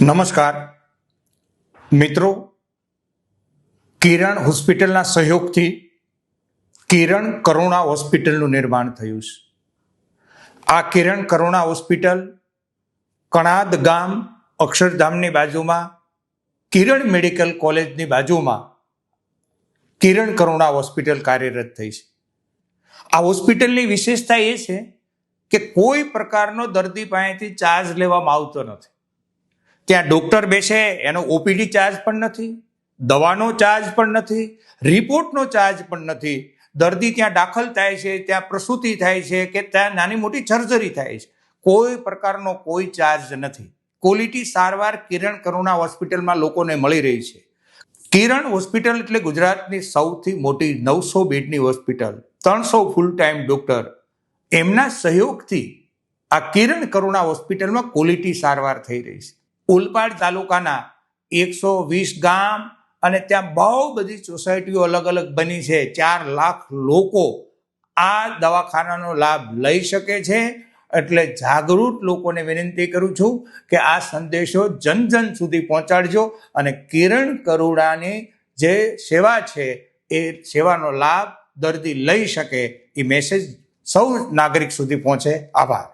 નમસ્કાર મિત્રો, કિરણ હોસ્પિટલના સહયોગથી કિરણ કરુણા હોસ્પિટલનું નિર્માણ થયું છે. આ કિરણ કરુણા હોસ્પિટલ કણાદ ગામ અક્ષરધામની બાજુમાં કિરણ મેડિકલ કોલેજની બાજુમાં કિરણ કરુણા હોસ્પિટલ કાર્યરત થઈ છે. આ હોસ્પિટલની વિશેષતા એ છે કે કોઈ પ્રકારનો દર્દી પાસેથી ચાર્જ લેવામાં આવતો નથી. ત્યાં ડોક્ટર બેસે એનો ઓપીડી ચાર્જ પણ નથી, દવાનો ચાર્જ પણ નથી, રિપોર્ટનો ચાર્જ પણ નથી. દર્દી ત્યાં દાખલ થાય છે, ત્યાં પ્રસૂતિ થાય છે કે ત્યાં નાની મોટી સર્જરી થાય છે, કોઈ પ્રકારનો કોઈ ચાર્જ નથી. ક્વોલિટી સારવાર કિરણ કરુણા હોસ્પિટલમાં લોકોને મળી રહી છે. કિરણ હોસ્પિટલ એટલે ગુજરાતની સૌથી મોટી 900 બેડની હોસ્પિટલ, 300 ફૂલ ટાઈમ ડોક્ટર. એમના સહયોગથી આ કિરણ કરુણા હોસ્પિટલમાં ક્વોલિટી સારવાર થઈ રહી છે. ઓલપાડ તાલુકાના 120 ગામ અને ત્યાં બહુ બધી સોસાયટીઓ અલગ અલગ બની છે. 4 લાખ લોકો આ દવાખાનાનો લાભ લઈ શકે છે. એટલે જાગૃત લોકોને વિનંતી કરું છું કે આ સંદેશો જન જન સુધી પહોંચાડજો અને કિરણ કરુણાની જે સેવા છે એ સેવાનો લાભ દર્દી લઈ શકે એ મેસેજ સૌ નાગરિક સુધી પહોંચે. આભાર.